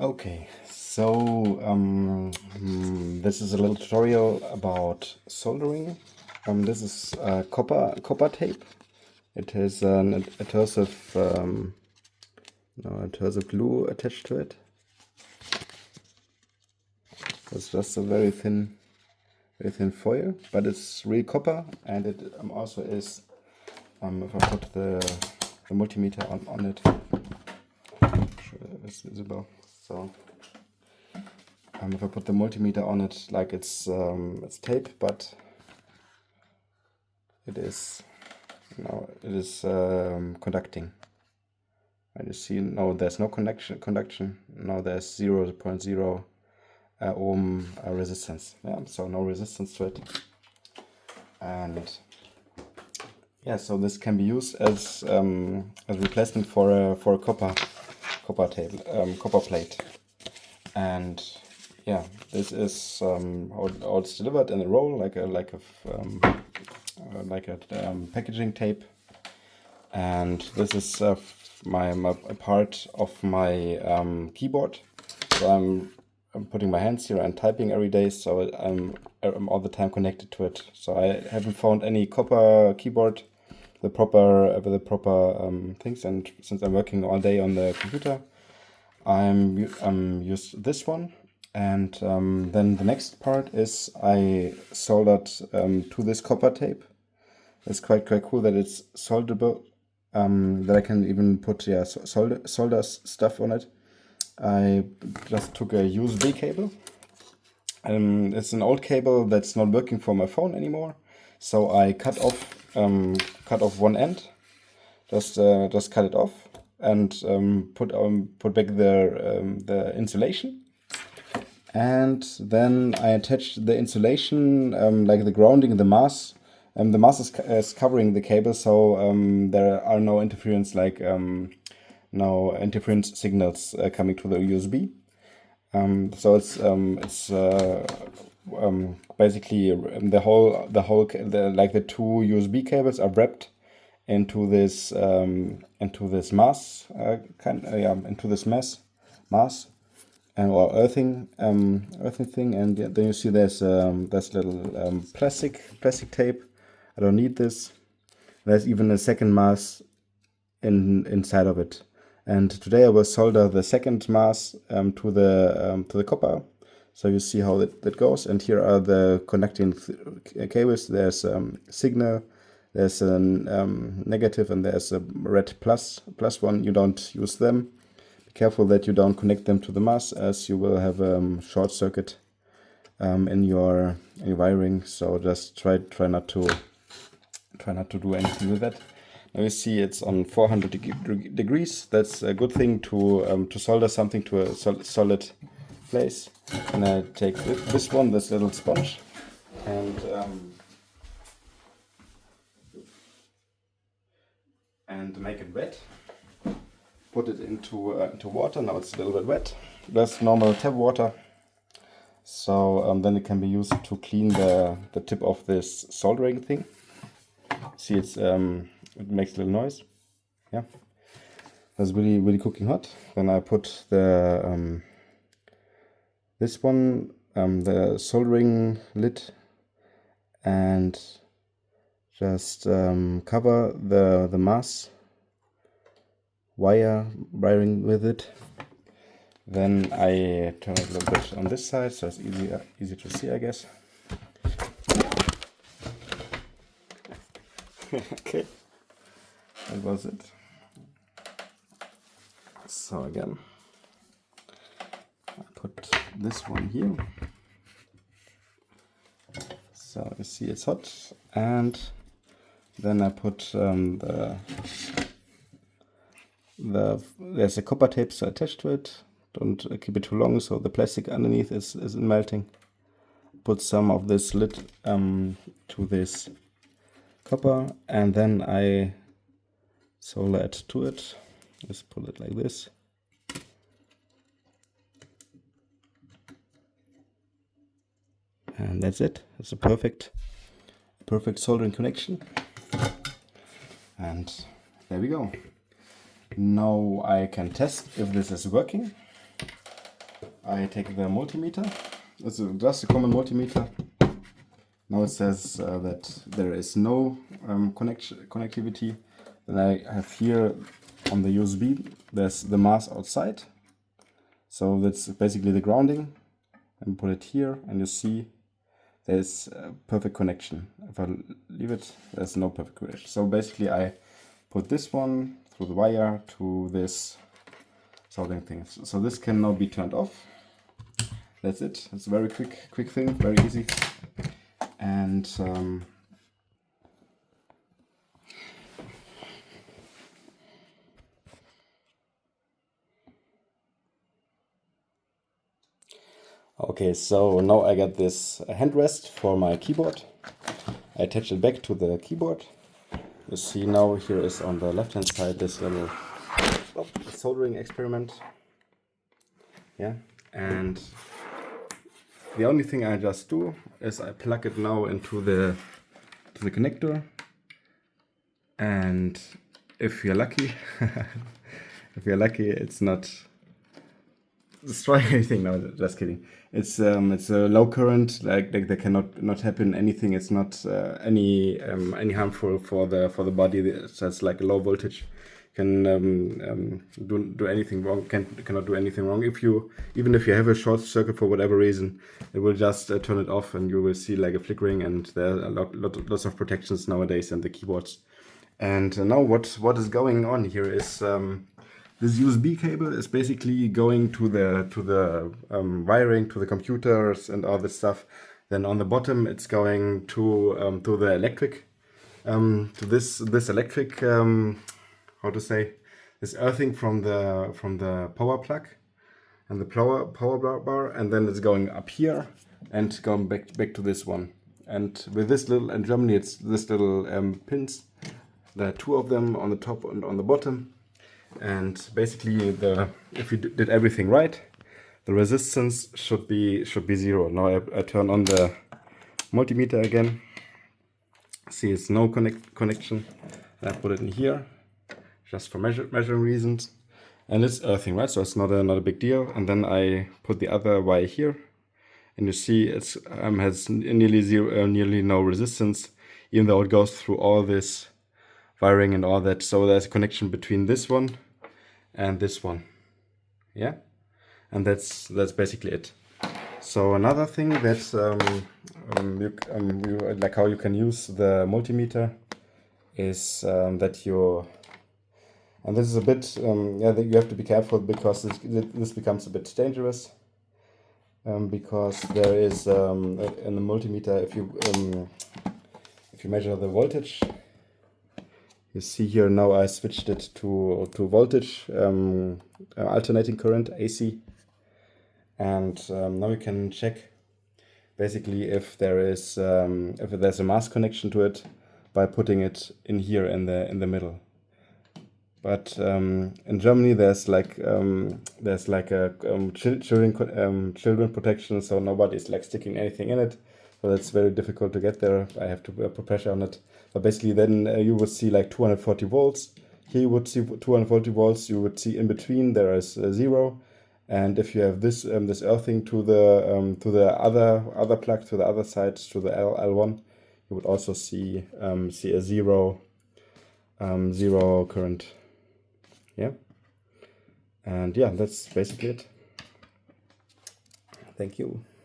Okay, so this is a little tutorial about soldering. This is copper tape. It has an adhesive glue attached to it. It's just a very thin foil, but it's real copper, and it also is. If I put the multimeter on it, sure it's visible. So if I put the multimeter on it, like it's tape, but it is conducting. And you see, no, there's no conduction. No, there's 0.0 ohm resistance. Yeah, so no resistance to it. And yeah, so this can be used as replacement for a copper plate. And yeah, this is how it's delivered in a roll, like a packaging tape. And this is a part of my keyboard. So I'm putting my hands here and typing every day, so I'm all the time connected to it. So I haven't found any copper keyboard with the proper things. And since I'm working all day on the computer, I'm used this one. And then the next part is I soldered to this copper tape. It's quite cool that it's solderable. That I can even put solder stuff on it. I just took a USB cable. It's an old cable that's not working for my phone anymore, so I cut off one end. Just cut it off and put back the insulation. And then I attached the insulation, like the grounding, the mass. The mass is covering the cable, so there are no interference, no interference signals coming to the USB. So it's basically the two USB cables are wrapped into this mass into this mass or earthing thing. And then you see there's little plastic tape. I don't need this. There's even a second mass inside of it. And today I will solder the second mass to the copper. So you see how that goes. And here are the connecting cables. There's signal, there's a negative, and there's a red plus one. You don't use them. Be careful that you don't connect them to the mass, as you will have a short circuit in your wiring. So just try not to do anything with that. Now you see it's on 400 degrees. That's a good thing to solder something to a solid place. And I take this little sponge, and make it wet. Put it into water. Now it's a little bit wet. That's normal tap water. So then it can be used to clean the tip of this soldering thing. See, it makes a little noise. Yeah, that's really cooking hot. Then I put the this one, the soldering lid, and just cover the mass wiring with it. Then I turn it a little bit on this side, so it's easy to see, I guess. Okay, that was it. So again, I put this one here. So you see it's hot, and then I put there's a copper tape attached to it. Don't keep it too long, so the plastic underneath is melting. Put some of this lid to this copper, and then I solder it to it. Just pull it like this. And that's it. It's a perfect soldering connection. And there we go. Now I can test if this is working. I take the multimeter. It's just a common multimeter. Now it says that there is no connectivity. Then I have here on the USB, there's the mass outside. So that's basically the grounding. And put it here, and you see there's a perfect connection. If I leave it, there's no perfect connection. So basically I put this one through the wire to this soldering thing. So this can now be turned off. That's it. It's a very quick thing, very easy. And okay, so now I got this handrest for my keyboard. I attach it back to the keyboard. You see now here is on the left hand side this little soldering experiment. Yeah, and the only thing I just do is I plug it now into the connector, and if you're lucky, it's not destroying anything. No, just kidding. It's a low current. Like there cannot not happen anything. It's not any harmful for the body. It's just like a low voltage. Can do anything wrong. Cannot do anything wrong. Even if you have a short circuit for whatever reason, it will just turn it off, and you will see like a flickering. And there are lots of protections nowadays in the keyboards. And now what is going on here is this USB cable is basically going to the wiring, to the computers and all this stuff. Then on the bottom it's going to the electric, to this electric, how to say, this earthing from the power plug and the power bar, and then it's going up here and going back to this one. And with this little, in Germany it's this little pins. There are two of them on the top and on the bottom. And basically, if you did everything right, the resistance should be 0. Now I turn on the multimeter again. See, it's no connection. I put it in here just for measuring reasons, and it's earthing, right? So it's not a big deal. And then I put the other wire here, and you see it's has nearly no resistance, even though it goes through all this wiring and all that. So there's a connection between this one and this one. Yeah, and that's basically it. So another thing that you, like how you can use the multimeter is that you, and this is a bit that you have to be careful, because this becomes a bit dangerous, because there is in the multimeter, if you measure the voltage. You see here now I switched it to voltage, alternating current, AC, and now you can check basically if there's a mass connection to it by putting it in here in the middle. But in Germany there's like a children protection, so nobody's like sticking anything in it. So that's very difficult to get there. I have to put pressure on it. But basically then you would see like 240 volts. Here you would see 240 volts. You would see in between there is 0. And if you have this earthing to the other plug, to the other side, to the L1, you would also see a 0 current. Yeah. And yeah, that's basically it. Thank you.